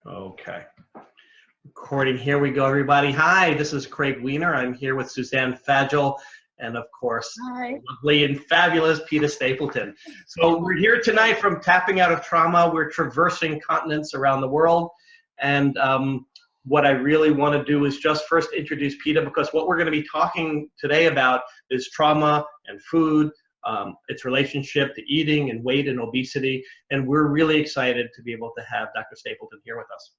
Okay. Recording. Here we go, everybody. Hi, this is Craig Weiner. I'm here with Suzanne Fagel and, of course, Hi. lovely and fabulous Peta Stapleton. So we're here tonight from Tapping Out of Trauma. We're traversing continents around the world. And what I really want to do is just first introduce Peta, because what we're going to be talking today about is trauma and food, its relationship to eating and weight and obesity. And we're really excited to be able to have Dr. Stapleton here with us.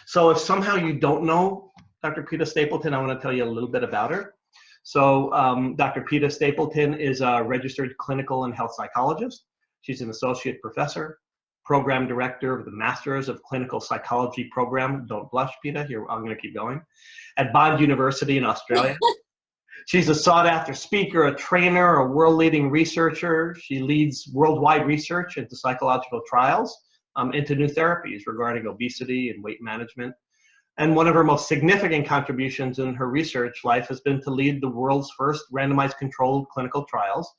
So if somehow you don't know Dr. Peta Stapleton, I want to tell you a little bit about her. So Dr. Peta Stapleton is a registered clinical and health psychologist. She's an associate professor, program director of the Masters of Clinical Psychology program. Don't blush, Peta. Here, I'm going to keep going. At Bond University in Australia. She's a sought-after speaker, a trainer, a world-leading researcher. She leads worldwide research into psychological trials into new therapies regarding obesity and weight management. And one of her most significant contributions in her research life has been to lead the world's first randomized controlled clinical trials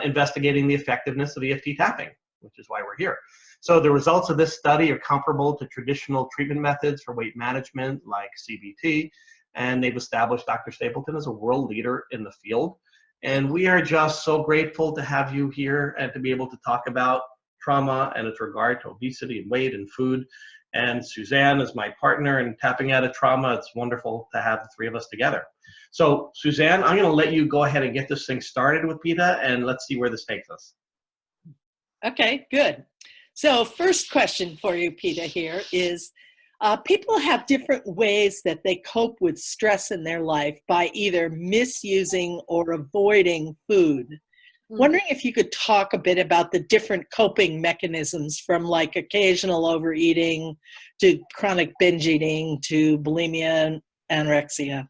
investigating the effectiveness of EFT tapping, which is why we're here. So the results of this study are comparable to traditional treatment methods for weight management like CBT, and they've established Dr. Stapleton as a world leader in the field. And we are just so grateful to have you here and to be able to talk about trauma and its regard to obesity and weight and food. And Suzanne is my partner in Tapping Out of Trauma. It's wonderful to have the three of us together. So Suzanne, I'm going to let you go ahead and get this thing started with Peta, and let's see where this takes us. Okay, good. So first question for you, Peta, here is, people have different ways that they cope with stress in their life by either misusing or avoiding food. Wondering if you could talk a bit about the different coping mechanisms, from like occasional overeating to chronic binge eating to bulimia and anorexia.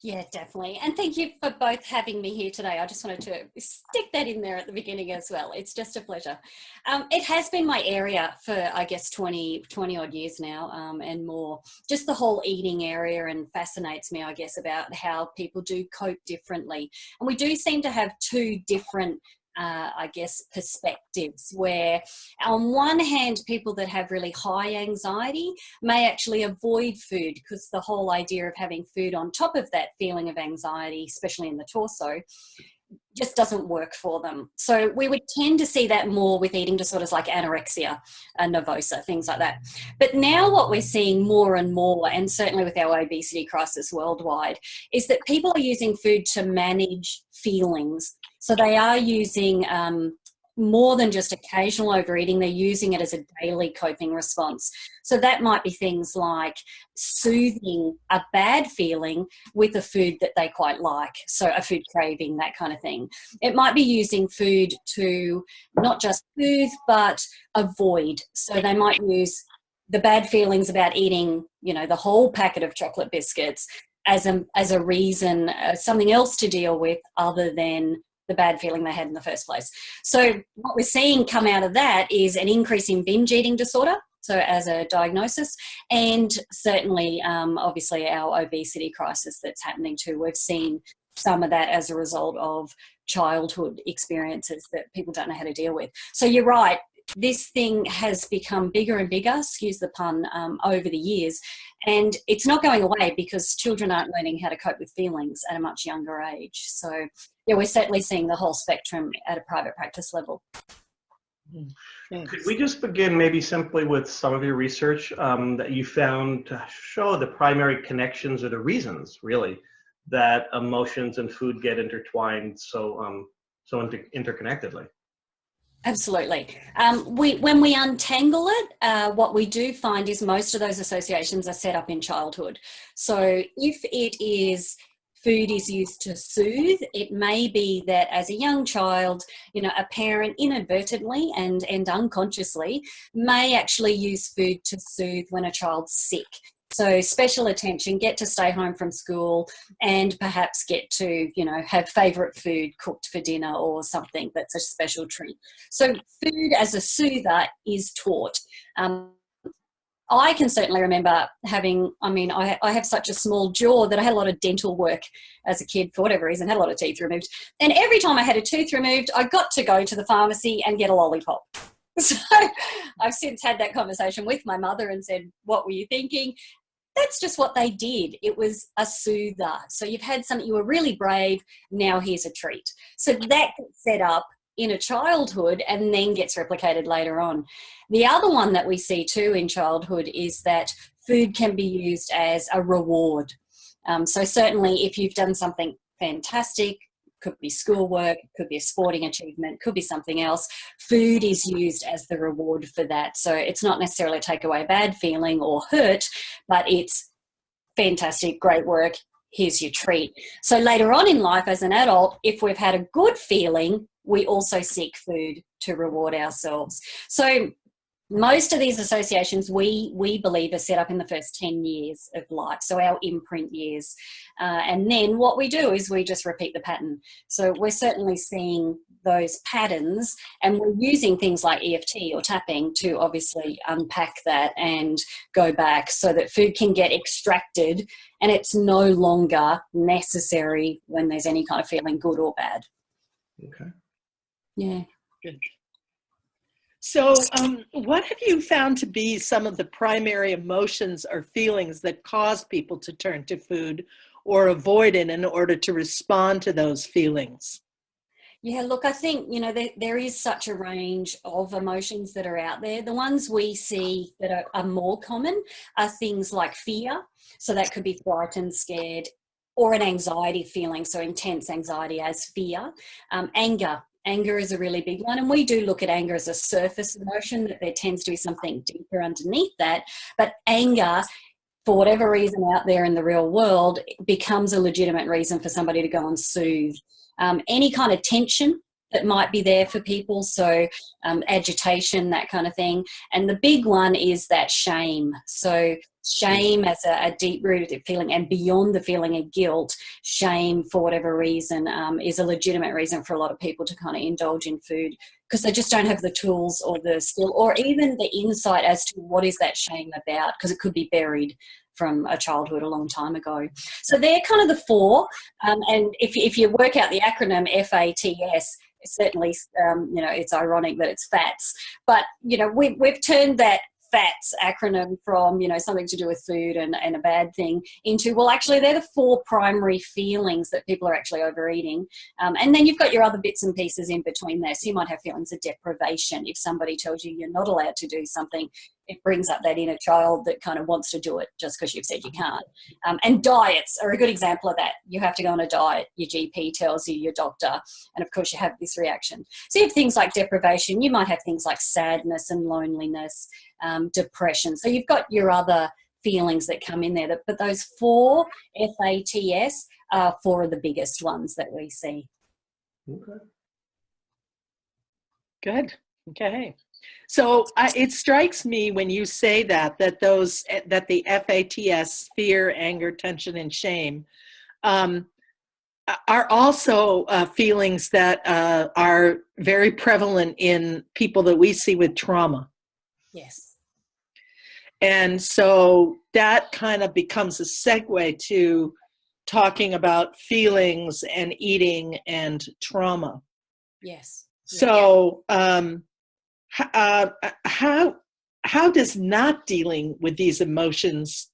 Yeah, definitely. And thank you for both having me here today. I just wanted to stick that in there at the beginning as well. It's just a pleasure. It has been my area for, I guess, 20 odd years now and more. Just the whole eating area, and fascinates me, I guess, about how people do cope differently. And we do seem to have two different I guess, perspectives, where on one hand, people that have really high anxiety may actually avoid food, because the whole idea of having food on top of that feeling of anxiety, especially in the torso, just doesn't work for them. So we would tend to see that more with eating disorders like anorexia and nervosa, things like that. But now what we're seeing more and more, and certainly with our obesity crisis worldwide, is that people are using food to manage feelings. So they are using more than just occasional overeating, they're using it as a daily coping response. So that might be things like soothing a bad feeling with a food that they quite like, so a food craving, that kind of thing. It might be using food to not just soothe, but avoid. So they might use the bad feelings about eating, you know, the whole packet of chocolate biscuits as a reason, something else to deal with other than the bad feeling they had in the first place. So what we're seeing come out of that is an increase in binge eating disorder, so as a diagnosis, and certainly obviously our obesity crisis that's happening too. We've seen some of that as a result of childhood experiences that people don't know how to deal with. So you're right, this thing has become bigger and bigger, excuse the pun, over the years. And it's not going away, because children aren't learning how to cope with feelings at a much younger age. So yeah, we're certainly seeing the whole spectrum at a private practice level. Could we just begin maybe simply with some of your research that you found to show the primary connections or the reasons, really, that emotions and food get intertwined so interconnectedly? Absolutely. When we untangle it, what we do find is most of those associations are set up in childhood. So if it is food is used to soothe, it may be that as a young child, you know, a parent inadvertently and unconsciously may actually use food to soothe when a child's sick. So special attention, get to stay home from school and perhaps get to, you know, have favourite food cooked for dinner or something that's a special treat. So food as a soother is taught. I can certainly remember having, I have such a small jaw that I had a lot of dental work as a kid for whatever reason, had a lot of teeth removed. And every time I had a tooth removed, I got to go to the pharmacy and get a lollipop. So I've since had that conversation with my mother and said, what were you thinking? That's just what they did. It was a soother. So you've had something, you were really brave, now here's a treat. So that gets set up in a childhood and then gets replicated later on. The other one that we see too in childhood is that food can be used as a reward. So certainly if you've done something fantastic, could be schoolwork, could be a sporting achievement, could be something else, food is used as the reward for that. So it's not necessarily take away a bad feeling or hurt, but it's fantastic, great work, here's your treat. So later on in life as an adult, if we've had a good feeling, we also seek food to reward ourselves. So most of these associations we believe are set up in the first 10 years of life, so our imprint years. And then what we do is we just repeat the pattern. So we're certainly seeing those patterns, and we're using things like EFT or tapping to obviously unpack that and go back so that food can get extracted and it's no longer necessary when there's any kind of feeling good or bad. Okay. Yeah. Good. So what have you found to be some of the primary emotions or feelings that cause people to turn to food or avoid it in order to respond to those feelings? Yeah, look, I think, there is such a range of emotions that are out there. The ones we see that are more common are things like fear. So that could be frightened, scared, or an anxiety feeling, so intense anxiety as fear. Anger. Anger is a really big one, and we do look at anger as a surface emotion, that there tends to be something deeper underneath that. But anger, for whatever reason out there in the real world, becomes a legitimate reason for somebody to go and soothe. Any kind of tension that might be there for people, so agitation, that kind of thing. And the big one is that shame. So shame as a deep-rooted feeling, and beyond the feeling of guilt, shame for whatever reason is a legitimate reason for a lot of people to kind of indulge in food, because they just don't have the tools or the skill or even the insight as to what is that shame about, because it could be buried from a childhood a long time ago. So they're kind of the four. And if you work out the acronym FATS, certainly, it's ironic that it's FATS, but, we've turned that FATS acronym from, something to do with food and a bad thing into, well, actually, they're the four primary feelings that people are actually overeating. And then you've got your other bits and pieces in between there. So you might have feelings of deprivation. If somebody tells you you're not allowed to do something, it brings up that inner child that kind of wants to do it just because you've said you can't. And diets are a good example of that. You have to go on a diet. Your GP tells you, your doctor, and of course you have this reaction. So you have things like deprivation. You might have things like sadness and loneliness, depression. So you've got your other feelings that come in there. But those four, FATS, are four of the biggest ones that we see. Okay. Good. Okay. So it strikes me when you say that the FATS, fear, anger, tension, and shame, are also feelings that are very prevalent in people that we see with trauma. Yes. And so that kind of becomes a segue to talking about feelings and eating and trauma. Yes. So how does not dealing with these emotions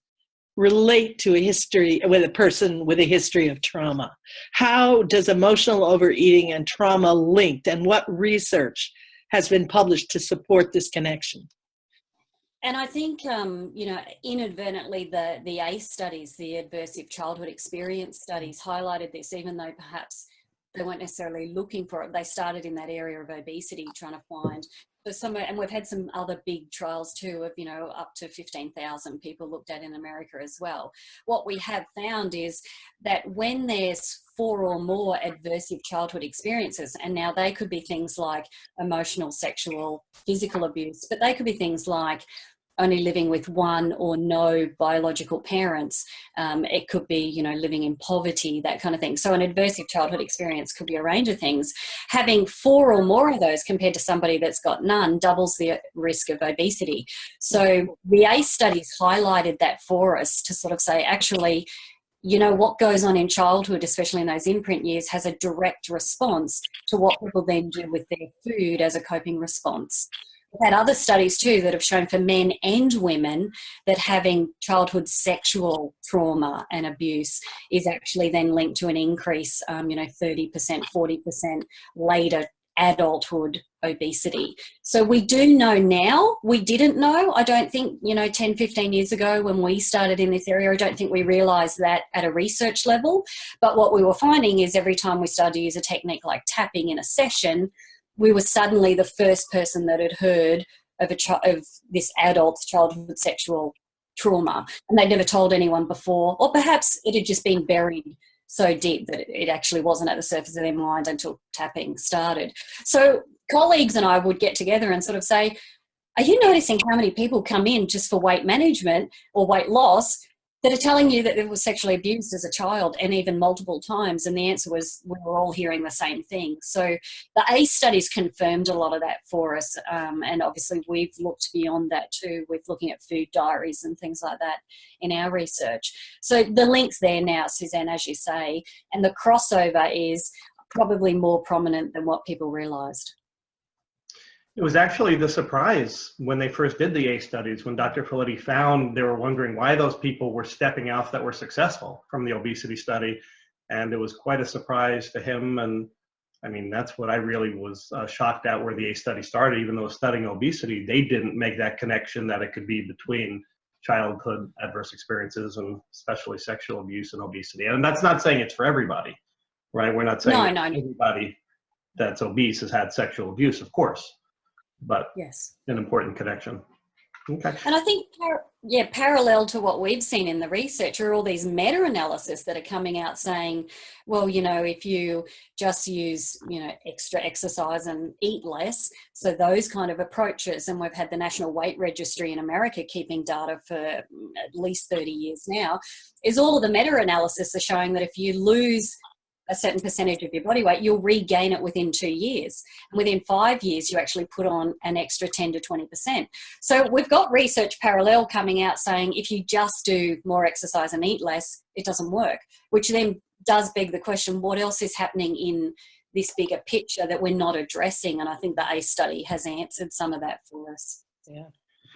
relate to a person with a history of trauma? How does emotional overeating and trauma linked, and what research has been published to support this connection? And I think, inadvertently, the ACE studies, the Adversive Childhood Experience studies, highlighted this, even though perhaps they weren't necessarily looking for it. They started in that area of obesity, trying to find. And we've had some other big trials too of, up to 15,000 people looked at in America as well. What we have found is that when there's 4 or more adversive childhood experiences, and now they could be things like emotional, sexual, physical abuse, but they could be things like only living with one or no biological parents. It could be, living in poverty, that kind of thing. So an adversive childhood experience could be a range of things. Having 4 or more of those compared to somebody that's got none doubles the risk of obesity. So the ACE studies highlighted that for us to sort of say, actually, what goes on in childhood, especially in those imprint years, has a direct response to what people then do with their food as a coping response. We've had other studies too that have shown for men and women that having childhood sexual trauma and abuse is actually then linked to an increase, 30%, 40% later adulthood obesity. So we do know now. We didn't know, I don't think, 10, 15 years ago when we started in this area, I don't think we realized that at a research level. But what we were finding is every time we started to use a technique like tapping in a session, we were suddenly the first person that had heard of this adult's childhood sexual trauma, and they'd never told anyone before, or perhaps it had just been buried so deep that it actually wasn't at the surface of their mind until tapping started. So colleagues and I would get together and sort of say, are you noticing how many people come in just for weight management or weight loss that are telling you that they were sexually abused as a child and even multiple times? And the answer was we were all hearing the same thing. So the ACE studies confirmed a lot of that for us. And obviously we've looked beyond that too with looking at food diaries and things like that in our research. So the link's there now, Suzanne, as you say, and the crossover is probably more prominent than what people realised. It was actually the surprise when they first did the ACE studies, when Dr. Felitti found, they were wondering why those people were stepping out that were successful from the obesity study. And it was quite a surprise to him. And I mean, that's what I really was shocked at, where the ACE study started. Even though studying obesity, they didn't make that connection that it could be between childhood adverse experiences and especially sexual abuse and obesity. And that's not saying it's for everybody, right? We're not saying No. everybody that's obese has had sexual abuse, of course. But yes, an important connection. Okay. And I think, parallel to what we've seen in the research are all these meta-analysis that are coming out saying, well, if you just use, extra exercise and eat less, so those kind of approaches, and we've had the National Weight Registry in America keeping data for at least 30 years now, is all of the meta-analysis are showing that if you lose a certain percentage of your body weight, you'll regain it within 2 years. And within 5 years, you actually put on an extra 10 to 20%. So we've got research parallel coming out saying if you just do more exercise and eat less, it doesn't work, which then does beg the question, what else is happening in this bigger picture that we're not addressing? And I think the ACE study has answered some of that for us. Yeah.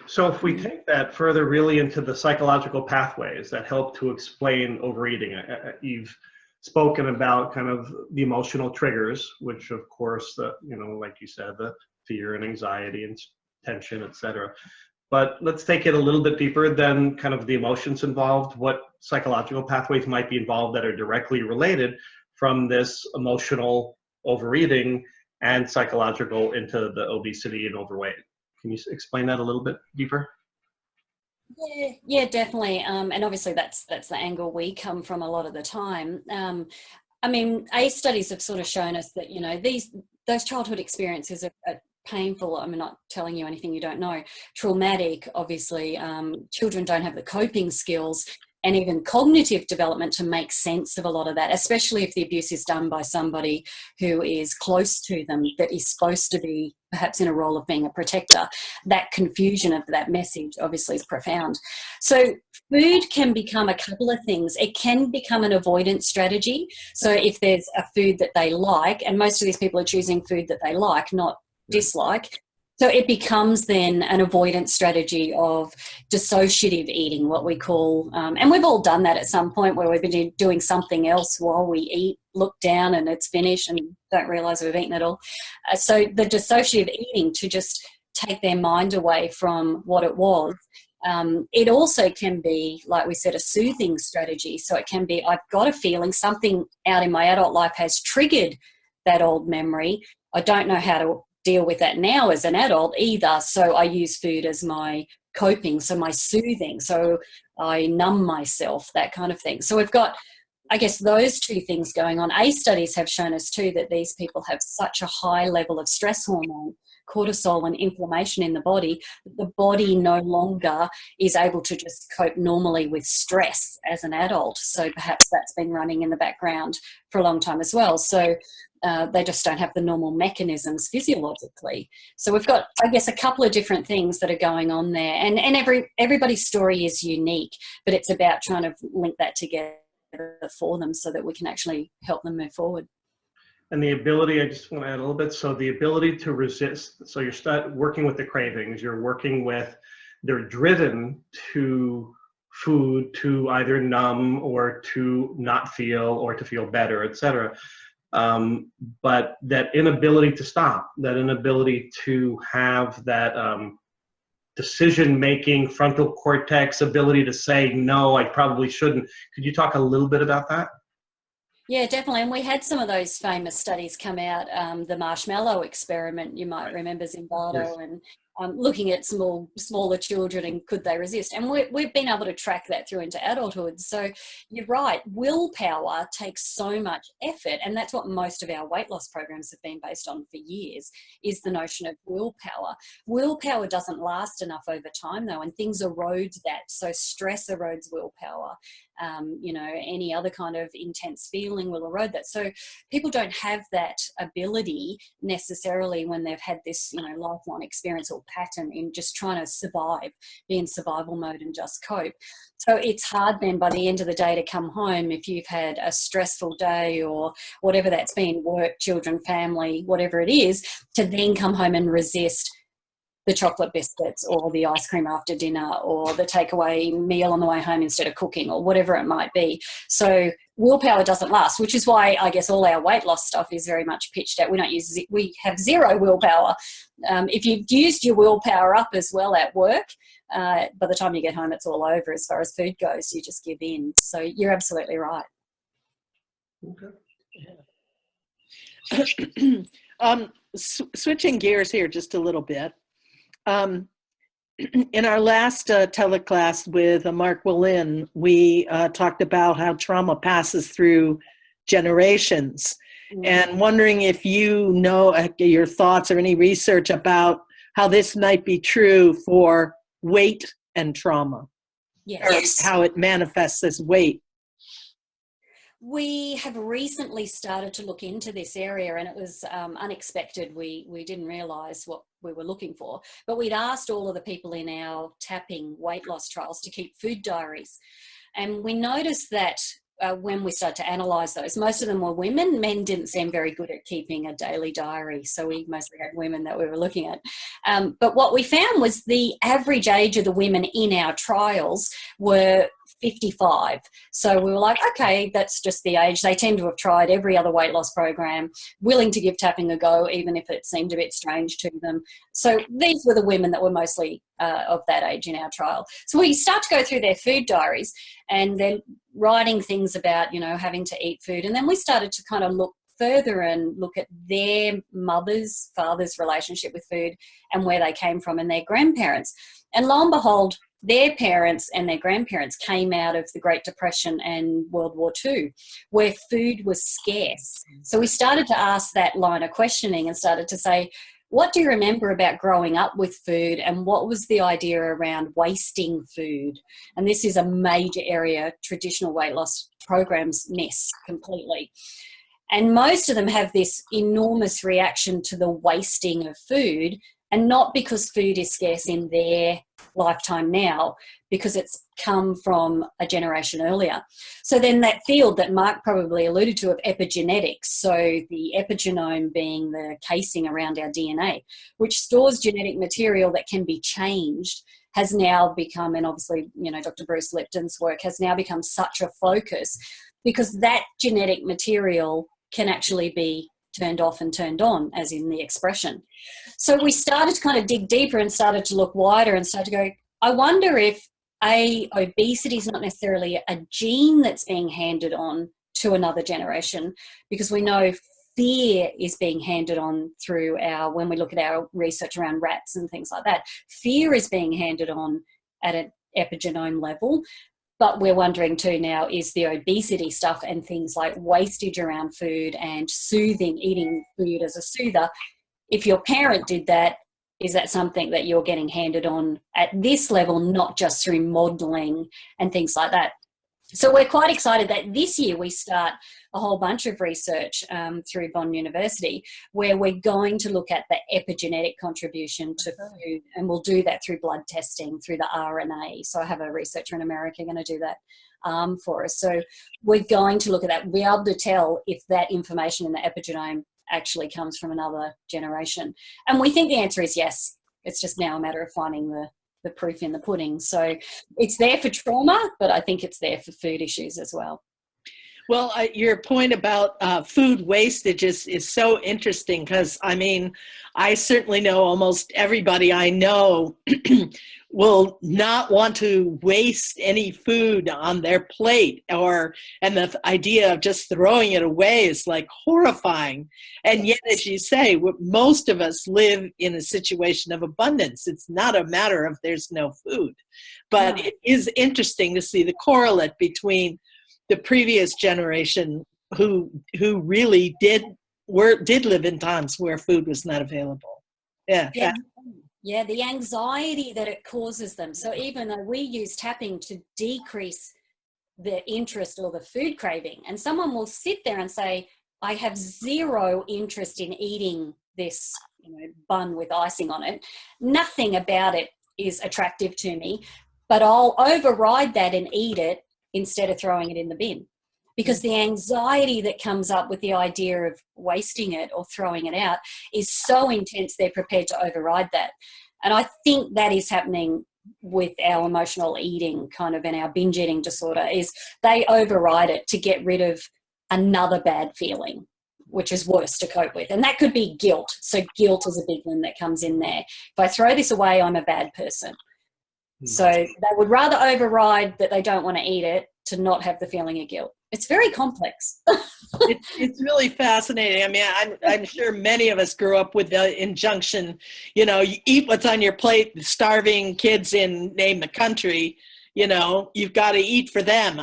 So if we take that further really into the psychological pathways that help to explain overeating, you've spoken about kind of the emotional triggers, which of course, like you said, the fear and anxiety and tension, etc. But let's take it a little bit deeper than kind of the emotions involved. What psychological pathways might be involved that are directly related from this emotional overeating and psychological into the obesity and overweight? Can you explain that a little bit deeper? Yeah, definitely. And obviously that's the angle we come from a lot of the time. ACE studies have sort of shown us that, those childhood experiences are painful. I'm not telling you anything you don't know. Traumatic, obviously. Children don't have the coping skills and even cognitive development to make sense of a lot of that, especially if the abuse is done by somebody who is close to them, that is supposed to be perhaps in a role of being a protector. That confusion of that message obviously is profound. So food can become a couple of things. It can become an avoidance strategy. So if there's a food that they like, and most of these people are choosing food that they like, not dislike, so it becomes then an avoidance strategy of dissociative eating, what we call, and we've all done that at some point where we've been doing something else while we eat, look down and it's finished and don't realise we've eaten it all. So the dissociative eating, to just take their mind away from what it was. It also can be, like we said, a soothing strategy. So it can be, I've got a feeling something out in my adult life has triggered that old memory. I don't know how to deal with that now as an adult either, so I use food as my coping, so my soothing, so I numb myself, that kind of thing. So we've got, I guess, those two things going on. ACE studies have shown us too that these people have such a high level of stress hormone, cortisol, and inflammation in the body no longer is able to just cope normally with stress as an adult. So perhaps that's been running in the background for a long time as well. So they just don't have the normal mechanisms physiologically. So we've got, I guess, a couple of different things that are going on there. And everybody's story is unique, but it's about trying to link that together for them so that we can actually help them move forward. And the ability, I just want to add a little bit. So the ability to resist. So you're working with the cravings. You're working with, they're driven to food to either numb or to not feel or to feel better, etc. But that inability to stop, that inability to have that decision-making, frontal cortex ability to say, no, I probably shouldn't. Could you talk a little bit about that? Yeah, definitely. And we had some of those famous studies come out, the marshmallow experiment, you might remember, Zimbardo, Yes. and looking at smaller children and could they resist. And we've been able to track that through into adulthood. So you're right, willpower takes so much effort. And that's what most of our weight loss programs have been based on for years, is the notion of willpower. Willpower doesn't last enough over time, though, and things erode that. So stress erodes willpower. Any other kind of intense feeling will erode that. So people don't have that ability necessarily when they've had this, lifelong experience or pattern in just trying to survive, be in survival mode and just cope. So it's hard then by the end of the day to come home if you've had a stressful day or whatever that's been, work, children, family, whatever it is, to then come home and resist the chocolate biscuits or the ice cream after dinner or the takeaway meal on the way home instead of cooking or whatever it might be. So willpower doesn't last, which is why I guess all our weight loss stuff is very much pitched at. We have zero willpower. If you've used your willpower up as well at work, by the time you get home, it's all over as far as food goes. You just give in. So you're absolutely right. Okay. Switching gears here just a little bit. In our last teleclass with Mark Willin, we talked about how trauma passes through generations, and wondering if you know your thoughts or any research about how this might be true for weight and trauma. Yes. Or how it manifests as weight. We have recently started to look into this area, and it was unexpected. We didn't realise what we were looking for, but we'd asked all of the people in our tapping weight loss trials to keep food diaries, and we noticed that when we started to analyse those, most of them were women. Men didn't seem very good at keeping a daily diary, so we mostly had women that we were looking at. But what we found was the average age of the women in our trials were 55. So we were like, okay, that's just the age. They tend to have tried every other weight loss program, willing to give tapping a go, even if it seemed a bit strange to them. So these were the women that were mostly of that age in our trial. So we start to go through their food diaries, and they're writing things about, having to eat food. And then we started to kind of look further and look at their mother's, father's relationship with food and where they came from and their grandparents. And lo and behold, their parents and their grandparents came out of the Great Depression and World War II, where food was scarce. So we started to ask that line of questioning and started to say, what do you remember about growing up with food, and what was the idea around wasting food? And this is a major area traditional weight loss programs miss completely. And most of them have this enormous reaction to the wasting of food, and not because food is scarce in their lifetime now, because it's come from a generation earlier. So then that field that Mark probably alluded to of epigenetics, so the epigenome being the casing around our DNA, which stores genetic material that can be changed, has now become, and obviously, Dr. Bruce Lipton's work has now become such a focus, because that genetic material can actually be turned off and turned on, as in the expression. So we started to kind of dig deeper and started to look wider and started to go, I wonder if obesity is not necessarily a gene that's being handed on to another generation, because we know fear is being handed on through when we look at our research around rats and things like that, fear is being handed on at an epigenome level. But we're wondering too now, is the obesity stuff and things like wastage around food and soothing, eating food as a soother, if your parent did that, is that something that you're getting handed on at this level, not just through modelling and things like that? So we're quite excited that this year we start a whole bunch of research through Bonn University, where we're going to look at the epigenetic contribution to food, and we'll do that through blood testing, through the RNA. So I have a researcher in America going to do that for us. So we're going to look at that. We'll be able to tell if that information in the epigenome actually comes from another generation. And we think the answer is yes. It's just now a matter of finding the proof in the pudding. So it's there for trauma, but I think it's there for food issues as well. Well, your point about food wastage is so interesting, because, I mean, I certainly know almost everybody I know will not want to waste any food on their plate, and the idea of just throwing it away is like horrifying. And yet, as you say, most of us live in a situation of abundance. It's not a matter of there's no food, but it is interesting to see the correlate between the previous generation who really did live in times where food was not available. Yeah. Yeah, the anxiety that it causes them. So even though we use tapping to decrease the interest or the food craving, and someone will sit there and say, I have zero interest in eating this, bun with icing on it. Nothing about it is attractive to me, but I'll override that and eat it instead of throwing it in the bin, because the anxiety that comes up with the idea of wasting it or throwing it out is so intense, they're prepared to override that. And I think that is happening with our emotional eating kind of, and our binge eating disorder, is they override it to get rid of another bad feeling, which is worse to cope with. And that could be guilt. So guilt is a big one that comes in there. If I throw this away, I'm a bad person. So they would rather override that they don't want to eat it to not have the feeling of guilt. It's very complex. It's really fascinating. I mean, I'm sure many of us grew up with the injunction, you eat what's on your plate. The starving kids in name the country, you've got to eat for them.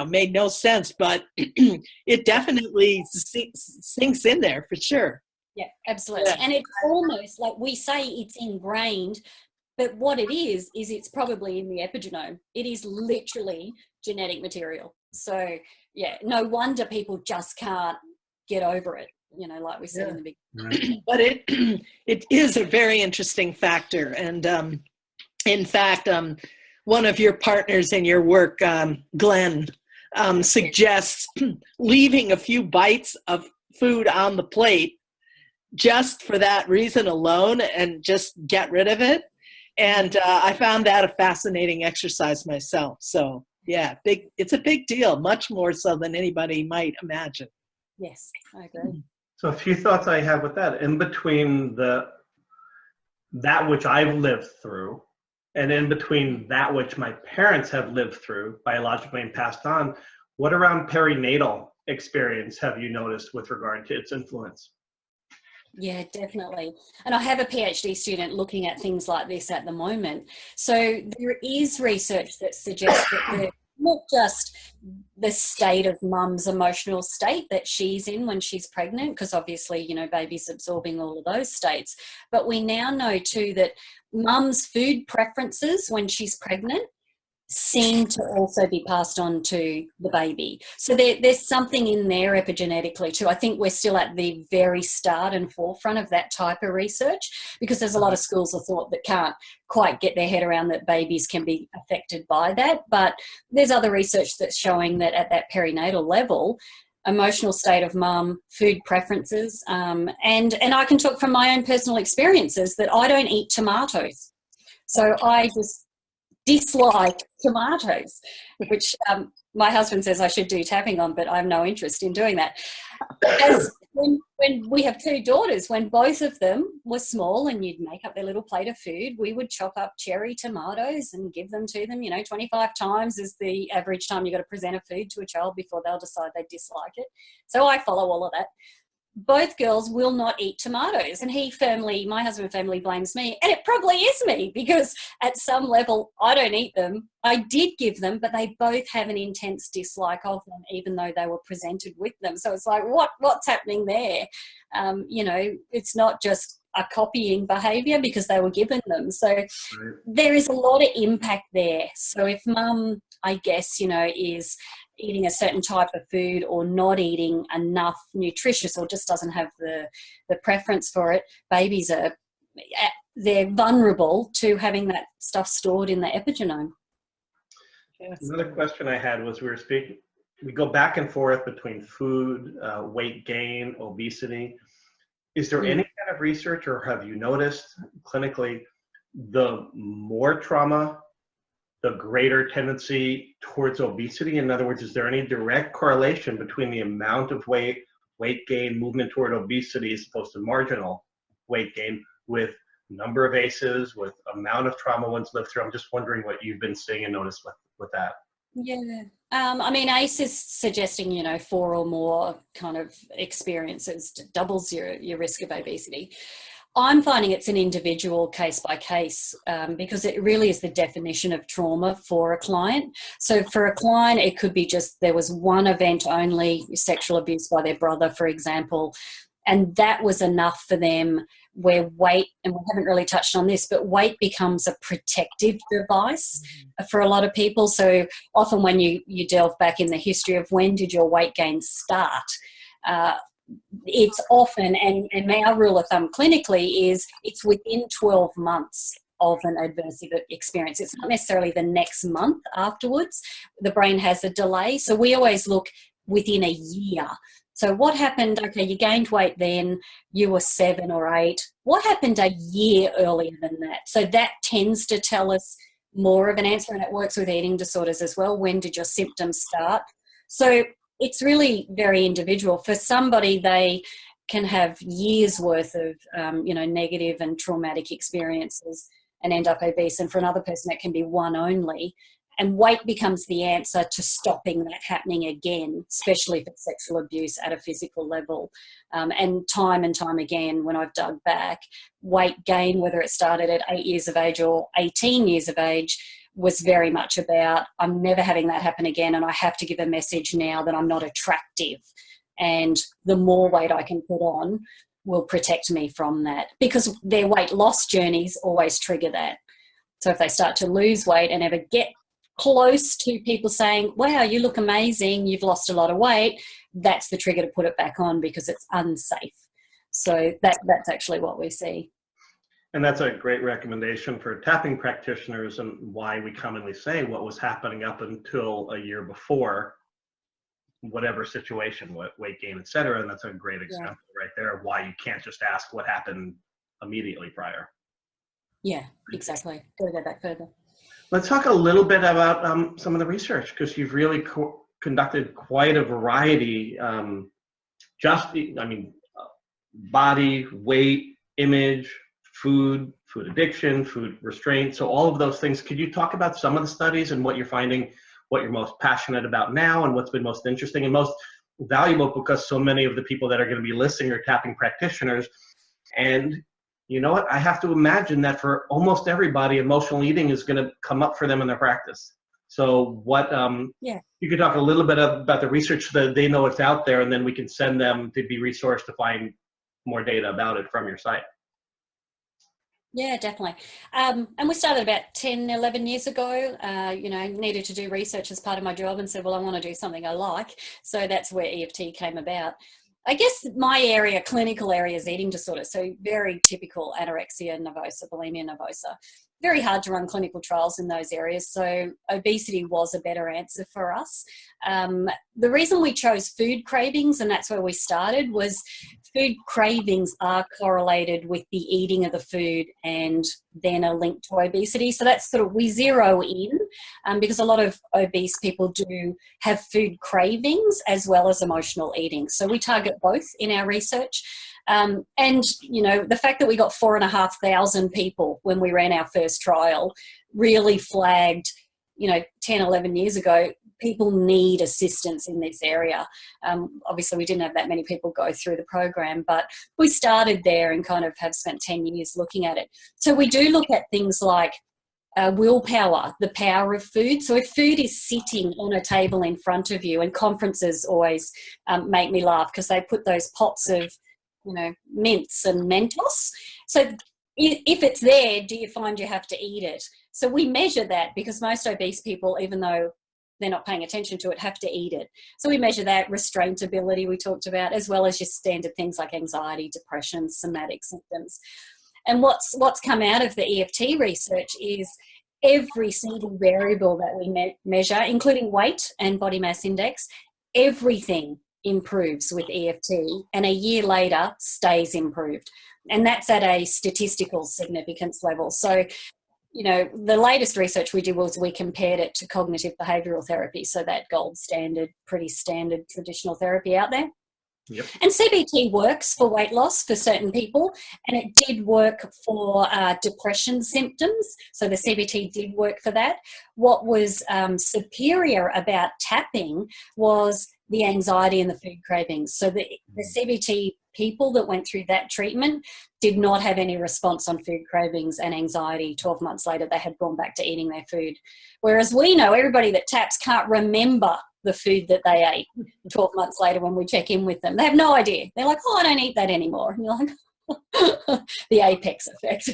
Made no sense, but it definitely sinks in there for sure. Yeah, absolutely. Yeah. And it's almost like we say it's ingrained, but what it is it's probably in the epigenome. It is literally genetic material. So, yeah, no wonder people just can't get over it, like we said in the beginning. But it is a very interesting factor. And in fact, one of your partners in your work, Glenn, suggests leaving a few bites of food on the plate just for that reason alone, and just get rid of it. And I found that a fascinating exercise myself. So yeah, it's a big deal, much more so than anybody might imagine. Yes, I agree. So a few thoughts I have with that. In between that which I've lived through, and in between that which my parents have lived through biologically and passed on, what around perinatal experience have you noticed with regard to its influence? Yeah, definitely. And I have a PhD student looking at things like this at the moment. So there is research that suggests that not just the state of mum's emotional state that she's in when she's pregnant, because obviously, baby's absorbing all of those states, but we now know too that mum's food preferences when she's pregnant seem to also be passed on to the baby. So there's something in there epigenetically too. I think we're still at the very start and forefront of that type of research, because there's a lot of schools of thought that can't quite get their head around that babies can be affected by that. But there's other research that's showing that at that perinatal level, emotional state of mum, food preferences, and I can talk from my own personal experiences that I don't eat tomatoes. So I just dislike tomatoes, which my husband says I should do tapping on, but I have no interest in doing that. When we have two daughters, when both of them were small and you'd make up their little plate of food, we would chop up cherry tomatoes and give them to them. 25 times is the average time you've got to present a food to a child before they'll decide they dislike it. So I follow all of that. Both girls will not eat tomatoes, and my husband firmly blames me, and it probably is me, because at some level I don't eat them. I did give them, but they both have an intense dislike of them, even though they were presented with them. So it's like, what's happening there? It's not just a copying behaviour because they were given them. So Right. there is a lot of impact there. So if mum, I guess, is eating a certain type of food or not eating enough nutritious or just doesn't have the preference for it, babies they're vulnerable to having that stuff stored in the epigenome. Yes. Another question I had was we go back and forth between food, weight gain, obesity. Is there any kind of research, or have you noticed clinically, the more trauma, the greater tendency towards obesity? In other words, is there any direct correlation between the amount of weight gain, movement toward obesity as opposed to marginal weight gain, with number of ACEs, with amount of trauma one's lived through? I'm just wondering what you've been seeing and noticed with that. Yeah. I mean, ACE is suggesting, 4 or more kind of experiences doubles your risk of obesity. I'm finding it's an individual case by case because it really is the definition of trauma for a client. So for a client, it could be just there was one event only, sexual abuse by their brother, for example, and that was enough for them, where weight, and we haven't really touched on this, but weight becomes a protective device for a lot of people. So often when you delve back in the history of when did your weight gain start, it's often, and our rule of thumb clinically is it's within 12 months of an adverse experience. It's not necessarily the next month afterwards. The brain has a delay. So we always look within a year. So what happened, okay, you gained weight then, you were 7 or 8. What happened a year earlier than that? So that tends to tell us more of an answer, and it works with eating disorders as well. When did your symptoms start? So it's really very individual. For somebody, they can have years worth of, negative and traumatic experiences and end up obese. And for another person, it can be one only. And weight becomes the answer to stopping that happening again, especially if it's sexual abuse at a physical level. And time again, when I've dug back, weight gain, whether it started at 8 years of age or 18 years of age, was very much about, I'm never having that happen again, and I have to give a message now that I'm not attractive. And the more weight I can put on will protect me from that, because their weight loss journeys always trigger that. So if they start to lose weight and ever get close to people saying, wow, you look amazing, you've lost a lot of weight, that's the trigger to put it back on because it's unsafe. So that's actually what we see. And that's a great recommendation for tapping practitioners, and why we commonly say what was happening up until a year before, whatever situation, what weight gain, et cetera. And that's a great example right there of why you can't just ask what happened immediately prior. Yeah, exactly. Got to go back further. Let's talk a little bit about some of the research, because you've really conducted quite a variety, body, weight, image, food addiction, food restraint. So all of those things. Could you talk about some of the studies and what you're finding, what you're most passionate about now, and what's been most interesting and most valuable, because so many of the people that are going to be listening are tapping practitioners. And you know what? I have to imagine that for almost everybody, emotional eating is going to come up for them in their practice. So what, you could talk a little bit about the research so that they know it's out there, and then we can send them to be resourced to find more data about it from your site. Yeah, definitely. And we started about 10, 11 years ago, needed to do research as part of my job, and said, well, I want to do something I like. So that's where EFT came about. I guess my area, clinical area, is eating disorders. So very typical anorexia nervosa, bulimia nervosa. Very hard to run clinical trials in those areas. So obesity was a better answer for us. The reason we chose food cravings, and that's where we started, was food cravings are correlated with the eating of the food and then a link to obesity. So that's sort of, we zero in because a lot of obese people do have food cravings as well as emotional eating. So we target both in our research. And, the fact that we got 4,500 people when we ran our first trial really flagged, 10, 11 years ago, people need assistance in this area. Obviously, we didn't have that many people go through the program, but we started there and kind of have spent 10 years looking at it. So we do look at things like willpower, the power of food. So if food is sitting on a table in front of you, and conferences always make me laugh because they put those pots of mints and Mentos, So if it's there, do you find you have to eat it? So we measure that because most obese people, even though they're not paying attention to it, have to eat it. So we measure that, restraint ability we talked about, as well as your standard things like anxiety, depression, somatic symptoms. And what's come out of the EFT research is every single variable that we measure, including weight and body mass index, everything improves with EFT, and a year later stays improved. And that's at a statistical significance level. So, the latest research we did was we compared it to cognitive behavioural therapy, so that gold standard, pretty standard traditional therapy out there. Yep. And CBT works for weight loss for certain people, and it did work for depression symptoms. So the CBT did work for that. What was superior about tapping was the anxiety and the food cravings. So the CBT people that went through that treatment did not have any response on food cravings and anxiety. 12 months later, they had gone back to eating their food. Whereas we know everybody that taps can't remember the food that they ate 12 months later when we check in with them. They have no idea. They're like, oh, I don't eat that anymore. And you're like, the apex effect.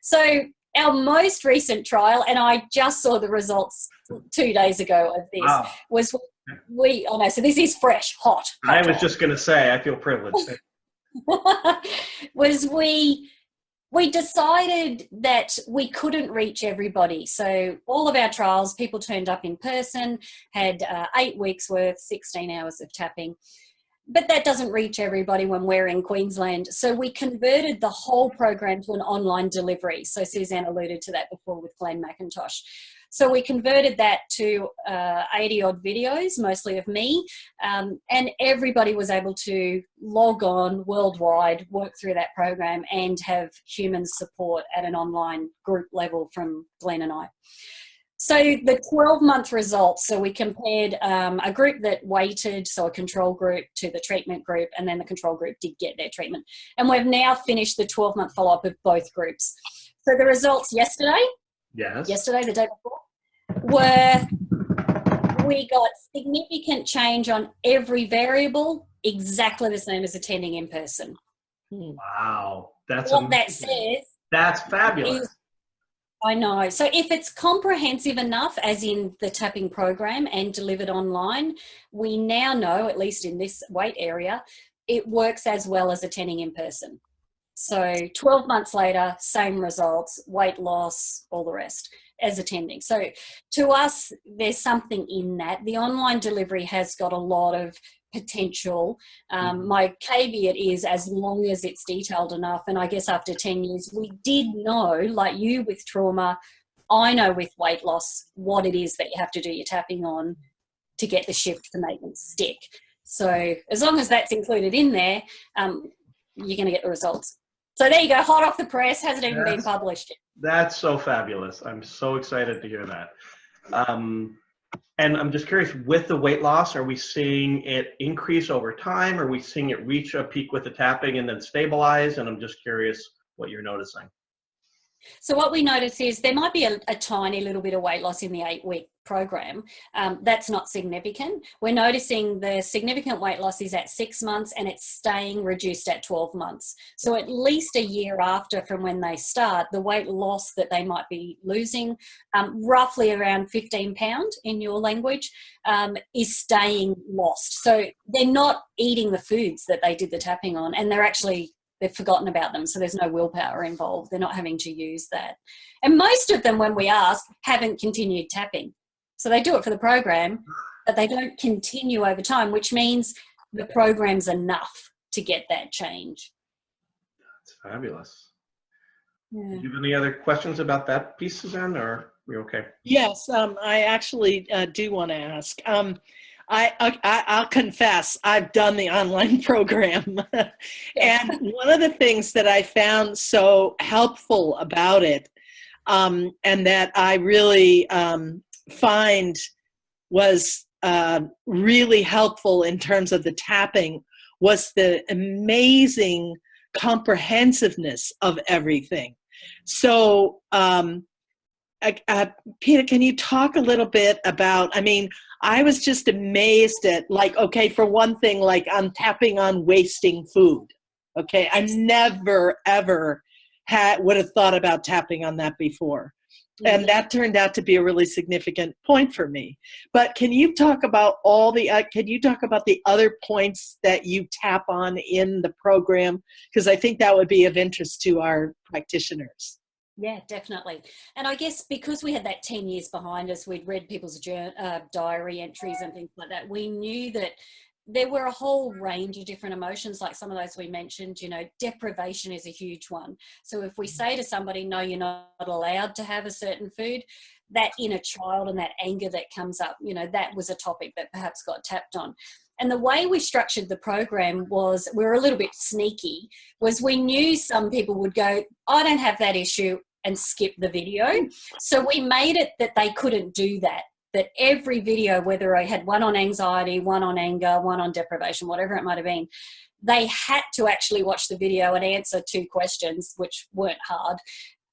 So our most recent trial, and I just saw the results 2 days ago of this, wow. was so this is fresh, hot. I was just going to say, I feel privileged. Was we decided that we couldn't reach everybody. So all of our trials, people turned up in person, had 8 weeks worth, 16 hours of tapping. But that doesn't reach everybody when we're in Queensland. So we converted the whole program to an online delivery. So Suzanne alluded to that before with Glenn McIntosh. So we converted that to 80 odd videos, mostly of me, and everybody was able to log on worldwide, work through that program, and have human support at an online group level from Glenn and I. So the 12-month results, so we compared a group that waited, so a control group, to the treatment group, and then the control group did get their treatment. And we've now finished the 12-month follow-up of both groups. So the results yesterday, the day before, were we got significant change on every variable, exactly the same as attending in person. Wow. That's what that says. That's fabulous. I know. So if it's comprehensive enough, as in the tapping program, and delivered online, we now know, at least in this weight area, it works as well as attending in person. So 12 months later, same results, weight loss, all the rest, as attending. So to us, there's something in that. The online delivery has got a lot of potential. My caveat is, as long as it's detailed enough, and I guess after 10 years, we did know, like you with trauma, I know with weight loss, what it is that you have to do your tapping on to get the shift to make them stick. So as long as that's included in there, you're going to get the results. So there you go, hot off the press, hasn't even been published yet. That's so fabulous. I'm so excited to hear that. And I'm just curious, with the weight loss, are we seeing it increase over time? Are we seeing it reach a peak with the tapping and then stabilize? And I'm just curious what you're noticing. So what we notice is there might be a tiny little bit of weight loss in the 8-week program. That's not significant. We're noticing the significant weight loss is at 6 months, and it's staying reduced at 12 months. So at least a year after from when they start, the weight loss that they might be losing, roughly around 15 pounds in your language, is staying lost. So they're not eating the foods that they did the tapping on, and they've forgotten about them, so there's no willpower involved. They're not having to use that. And most of them, when we ask, haven't continued tapping. So they do it for the program, but they don't continue over time, which means the program's enough to get that change. That's fabulous. Yeah. Do you have any other questions about that piece, Suzanne, or are we okay? Yes, I actually do want to ask. I'll confess, I've done the online program. And one of the things that I found so helpful about it, and that I really find was really helpful in terms of the tapping, was the amazing comprehensiveness of everything. So, Peta, can you talk a little bit about, I was just amazed at, like, okay, for one thing, like I'm tapping on wasting food. Okay, I never, ever would have thought about tapping on that before. And that turned out to be a really significant point for me. But can you talk about the other points that you tap on in the program? Because I think that would be of interest to our practitioners. Yeah, definitely. And I guess because we had that 10 years behind us, we'd read people's diary entries and things like that. We knew that there were a whole range of different emotions, like some of those we mentioned. Deprivation is a huge one. So if we say to somebody, no, you're not allowed to have a certain food, that inner child and that anger that comes up, that was a topic that perhaps got tapped on. And the way we structured the program was, we were a little bit sneaky, was we knew some people would go, I don't have that issue, and skip the video. So we made it that they couldn't do that every video, whether I had one on anxiety, one on anger, one on deprivation, whatever it might have been, they had to actually watch the video and answer 2 questions, which weren't hard,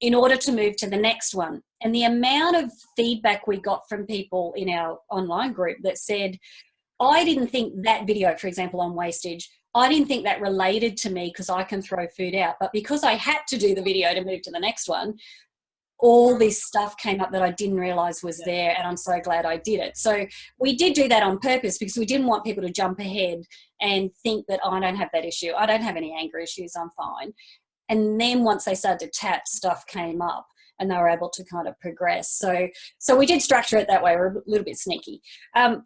in order to move to the next one. And the amount of feedback we got from people in our online group that said, I didn't think that video, for example, on wastage, I didn't think that related to me because I can throw food out. But because I had to do the video to move to the next one, all this stuff came up that I didn't realize was there, and I'm so glad I did it. So we did do that on purpose because we didn't want people to jump ahead and think that, I don't have that issue, I don't have any anger issues, I'm fine. And then once they started to tap, stuff came up and they were able to kind of progress. So we did structure it that way. We're a little bit sneaky.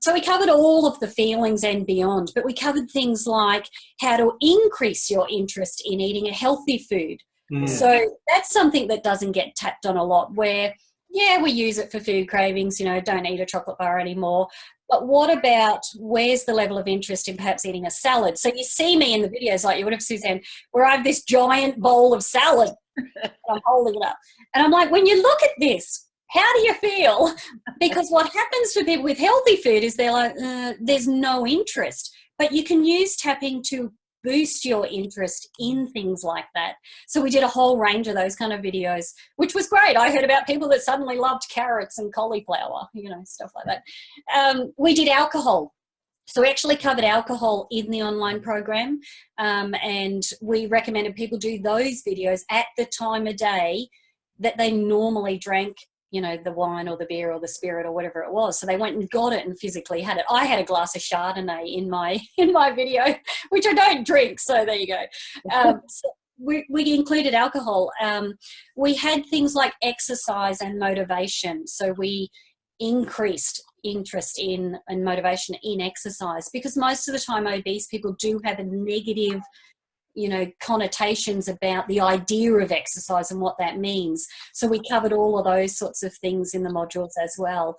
So we covered all of the feelings and beyond, but we covered things like how to increase your interest in eating a healthy food. So that's something that doesn't get tapped on a lot, where, we use it for food cravings, don't eat a chocolate bar anymore. But what about, where's the level of interest in perhaps eating a salad? So you see me in the videos, like you would have, Suzanne, where I have this giant bowl of salad. I'm holding it up. And I'm like, when you look at this, how do you feel? Because what happens for people with healthy food is they're like, there's no interest. But you can use tapping to boost your interest in things like that. So we did a whole range of those kind of videos, which was great. I heard about people that suddenly loved carrots and cauliflower, stuff like that. We did alcohol. So we actually covered alcohol in the online program, and we recommended people do those videos at the time of day that they normally drank, the wine or the beer or the spirit or whatever it was. So they went and got it and physically had it. I had a glass of Chardonnay in my video, which I don't drink. So there you go. So we included alcohol. We had things like exercise and motivation. So we increased interest in and motivation in exercise, because most of the time obese people do have a negative connotations about the idea of exercise and what that means. So we covered all of those sorts of things in the modules as well.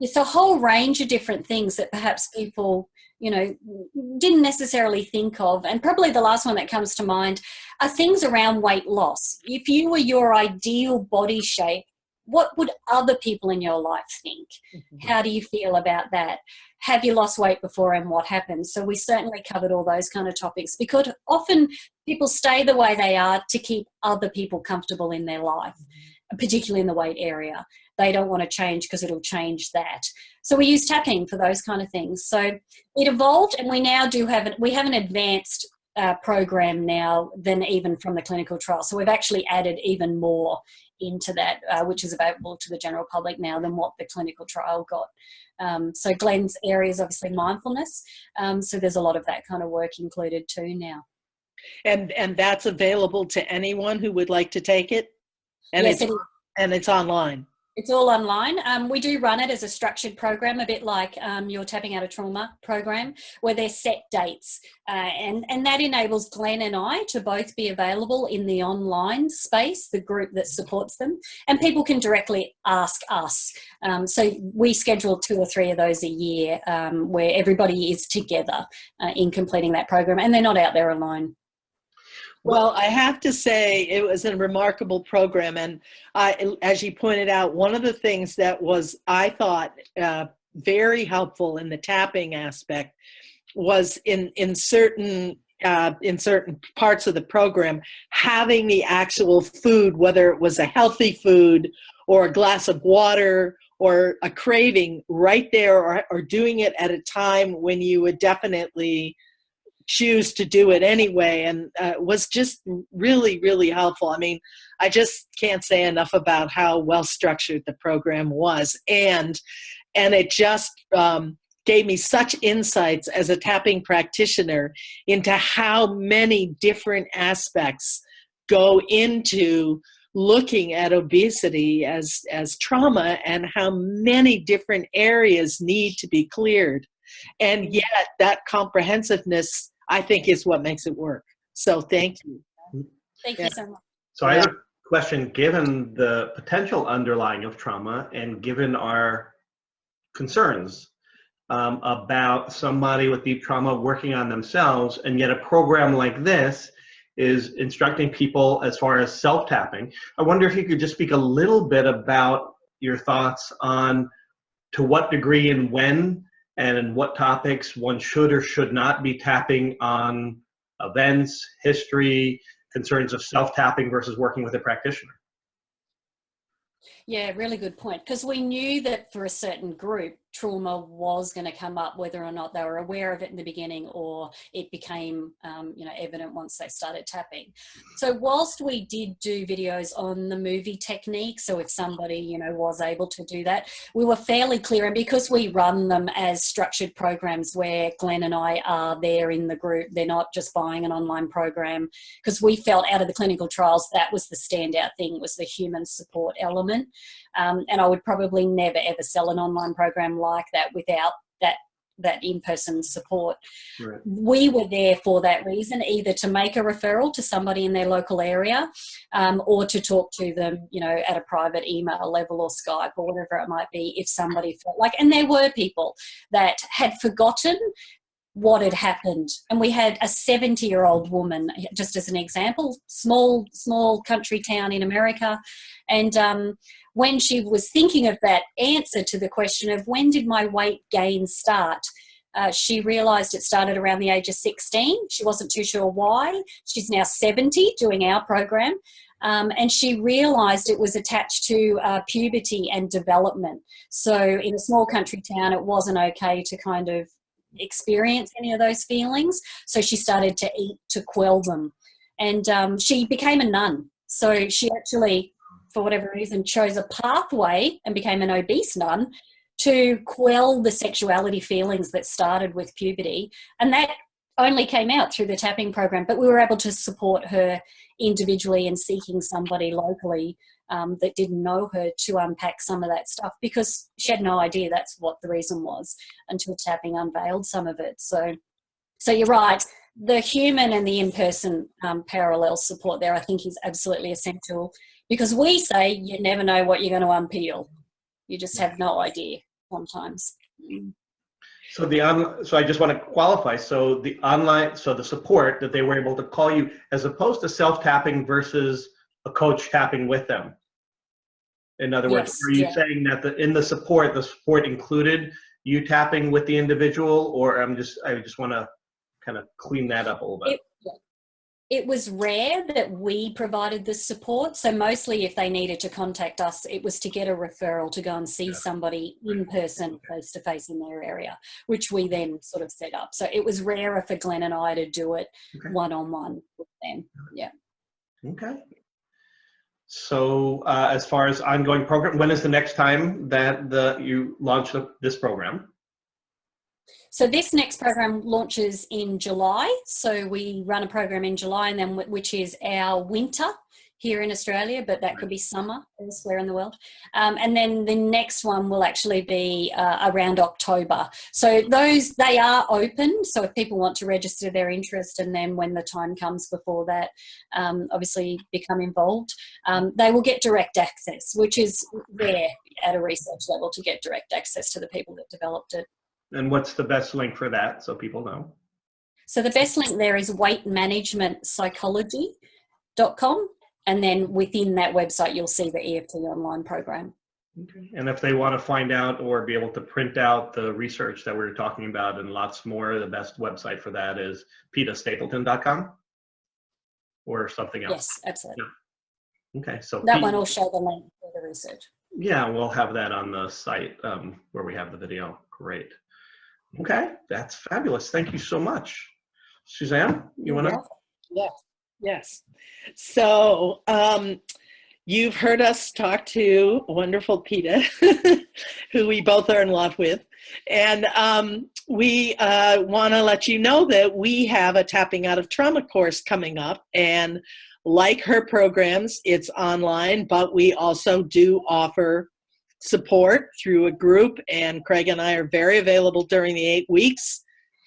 It's a whole range of different things that perhaps people, didn't necessarily think of. And probably the last one that comes to mind are things around weight loss. If you were your ideal body shape, what would other people in your life think? How do you feel about that? Have you lost weight before, and what happens? So we certainly covered all those kind of topics, because often people stay the way they are to keep other people comfortable in their life, particularly in the weight area. They don't want to change because it'll change that. So we use tapping for those kind of things. So it evolved, and we now we have an advanced program now than even from the clinical trial. So we've actually added even more into that, which is available to the general public now than what the clinical trial got. So Glenn's area is obviously mindfulness. So there's a lot of that kind of work included too now. And that's available to anyone who would like to take it? And yes, it's online. It's all online. We do run it as a structured program, a bit like your Tapping Out of Trauma program, where there's set dates. And that enables Glenn and I to both be available in the online space, the group that supports them, and people can directly ask us. So we schedule 2 or 3 of those a year, where everybody is together in completing that program, and they're not out there alone. Well, I have to say it was a remarkable program. And as you pointed out, one of the things that was, I thought, very helpful in the tapping aspect was in certain parts of the program, having the actual food, whether it was a healthy food or a glass of water or a craving, right there, or doing it at a time when you would definitely choose to do it anyway, and was just really, really helpful. I mean, I just can't say enough about how well structured the program was, and it just gave me such insights as a tapping practitioner into how many different aspects go into looking at obesity as trauma, and how many different areas need to be cleared. And yet that comprehensiveness, I think, is what makes it work. So thank you. Thank you so much. So I have a question, given the potential underlying of trauma and given our concerns about somebody with deep trauma working on themselves, and yet a program like this is instructing people as far as self-tapping. I wonder if you could just speak a little bit about your thoughts on to what degree and when and in what topics one should or should not be tapping on events, history, concerns of self-tapping versus working with a practitioner. Yeah, really good point. Because we knew that for a certain group, trauma was going to come up, whether or not they were aware of it in the beginning, or it became, evident once they started tapping. So whilst we did do videos on the movie technique, so if somebody, was able to do that, we were fairly clear. And because we run them as structured programs where Glenn and I are there in the group, they're not just buying an online program, because we felt out of the clinical trials, that was the standout thing, was the human support element. And I would probably never, ever sell an online program like that without that in-person support. Right. We were there for that reason, either to make a referral to somebody in their local area, or to talk to them, at a private email level or Skype or whatever it might be, if somebody felt like, and there were people that had forgotten what had happened. And we had a 70-year-old woman, just as an example, small country town in America. And when she was thinking of that answer to the question of when did my weight gain start, she realised it started around the age of 16. She wasn't too sure why. She's now 70 doing our program. And she realised it was attached to puberty and development. So in a small country town, it wasn't okay to kind of experience any of those feelings. So she started to eat to quell them. And she became a nun. So she actually, for whatever reason, chose a pathway and became an obese nun to quell the sexuality feelings that started with puberty. And that only came out through the tapping program, but we were able to support her individually and seeking somebody locally that didn't know her to unpack some of that stuff, because she had no idea that's what the reason was until tapping unveiled some of it. So you're right. The human and the in-person parallel support there, I think, is absolutely essential, because we say you never know what you're going to unpeel. You just have no idea sometimes. So so I just want to qualify. So the online, so the support that they were able to call you, as opposed to self-tapping versus a coach tapping with them. In other words, are you saying that in the support included you tapping with the individual, or I just want to kind of clean that up a little bit. It was rare that we provided the support. So mostly if they needed to contact us, it was to get a referral to go and see somebody in person, face-to-face in their area, which we then sort of set up. So it was rarer for Glenn and I to do it one-on-one with them. Yeah. Okay. So as far as ongoing program, when is the next time that you launch this program? So this next program launches in July. So we run a program in July, and then which is our winter here in Australia, but that could be summer elsewhere in the world. And then the next one will actually be around October. So they are open. So if people want to register their interest, and then when the time comes before that, obviously become involved, they will get direct access, which is rare at a research level to get direct access to the people that developed it. And what's the best link for that, so people know? So the best link there is weightmanagementpsychology.com. And then within that website, you'll see the EFT online program. Okay. And if they want to find out or be able to print out the research that we're talking about and lots more, the best website for that is PetaStapleton.com or something else? Yes, absolutely. Yeah. Okay. So that one will show the link for the research. Yeah, we'll have that on the site where we have the video. Great. Okay, that's fabulous. Thank you so much. Suzanne, you want to? Yes, yes. So you've heard us talk to wonderful Peta, who we both are in love with. And we want to let you know that we have a Tapping Out of Trauma course coming up. And like her programs, it's online, but we also do offer support through a group. And Craig and I are very available during the 8 weeks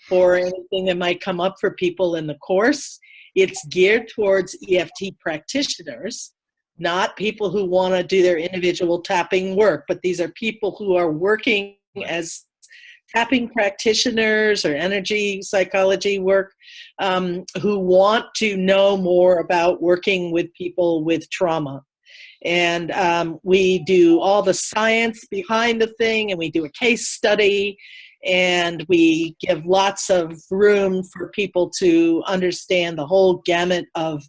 for anything that might come up for people in the course. It's geared towards EFT practitioners, not people who want to do their individual tapping work, but these are people who are working as tapping practitioners or energy psychology work, who want to know more about working with people with trauma. And we do all the science behind the thing, and we do a case study, and we give lots of room for people to understand the whole gamut of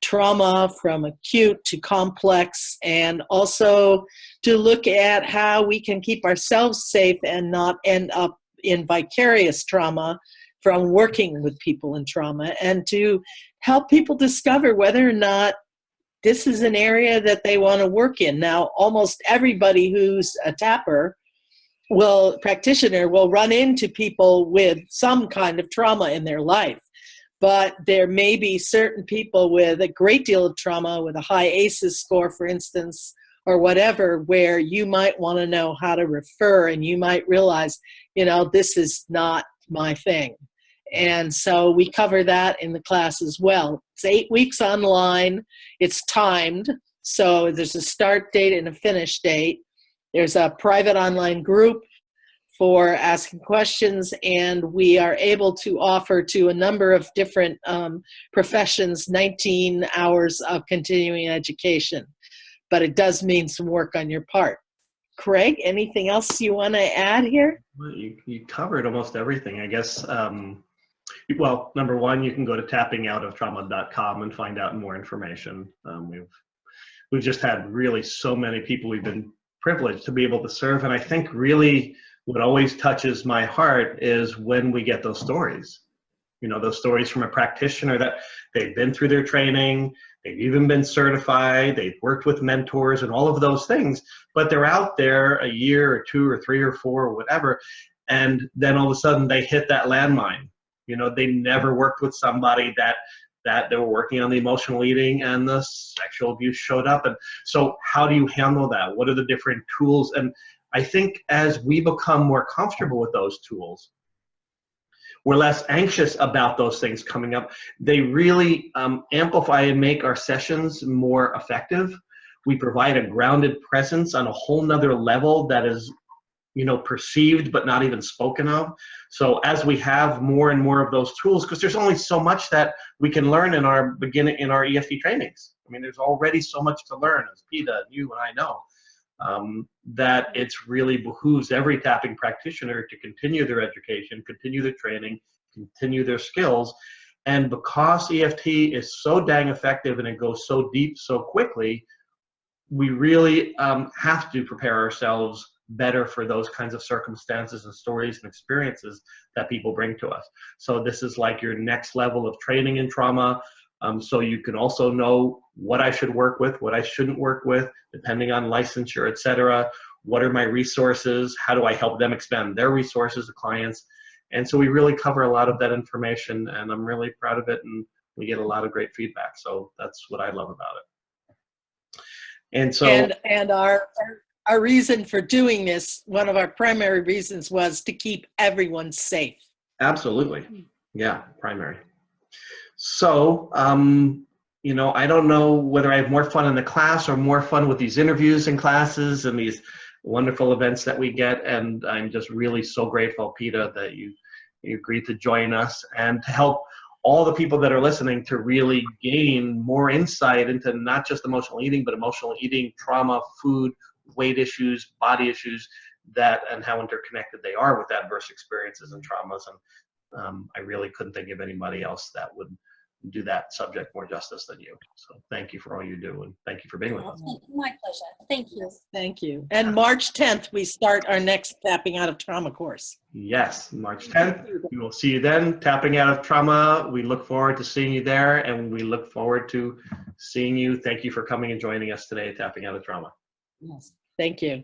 trauma from acute to complex, and also to look at how we can keep ourselves safe and not end up in vicarious trauma from working with people in trauma, and to help people discover whether or not this is an area that they want to work in. Now, almost everybody who's a tapper practitioner will run into people with some kind of trauma in their life. But there may be certain people with a great deal of trauma, with a high ACEs score, for instance, or whatever, where you might want to know how to refer, and you might realize, this is not my thing. And so we cover that in the class as well. It's 8 weeks online. It's timed. So there's a start date and a finish date. There's a private online group for asking questions, and we are able to offer to a number of different professions 19 hours of continuing education. But it does mean some work on your part. Craig, anything else you want to add here? Well, you covered almost everything, I guess. Well, number one, you can go to tappingoutoftrauma.com and find out more information. We've just had really so many people we've been privileged to be able to serve, and I think really what always touches my heart is when we get those stories. Those stories from a practitioner that they've been through their training, they've even been certified, they've worked with mentors and all of those things, but they're out there a year or 2 or 3 or 4 or whatever, and then all of a sudden they hit that landmine. They never worked with somebody that they were working on the emotional eating, and the sexual abuse showed up. And so how do you handle that? What are the different tools? And I think as we become more comfortable with those tools, we're less anxious about those things coming up. They really amplify and make our sessions more effective. We provide a grounded presence on a whole nother level that is perceived but not even spoken of. So as we have more and more of those tools, because there's only so much that we can learn in our EFT trainings. I mean, there's already so much to learn, as Peta, you and I know, that it's really behooves every tapping practitioner to continue their education, continue their training, continue their skills. And because EFT is so dang effective and it goes so deep so quickly, we really have to prepare ourselves better for those kinds of circumstances and stories and experiences that people bring to us. So this is like your next level of training in trauma. So you can also know what I should work with, what I shouldn't work with, depending on licensure, et cetera. What are my resources? How do I help them expand their resources, the clients? And so we really cover a lot of that information, and I'm really proud of it, and we get a lot of great feedback. So that's what I love about it. And so and our reason for doing this, one of our primary reasons, was to keep everyone safe. Absolutely. Yeah, primary. So, I don't know whether I have more fun in the class or more fun with these interviews and classes and these wonderful events that we get. And I'm just really so grateful, Peta, that you agreed to join us and to help all the people that are listening to really gain more insight into not just emotional eating, but emotional eating, trauma, food, weight issues, body issues, and how interconnected they are with adverse experiences and traumas. And I really couldn't think of anybody else that would do that subject more justice than you. So thank you for all you do, and thank you for being with us. My pleasure. Thank you. Thank you. And March 10th, we start our next Tapping Out of Trauma course. Yes, March 10th. We will see you then. Tapping Out of Trauma. We look forward to seeing you there, and we look forward to seeing you. Thank you for coming and joining us today at Tapping Out of Trauma. Yes. Thank you.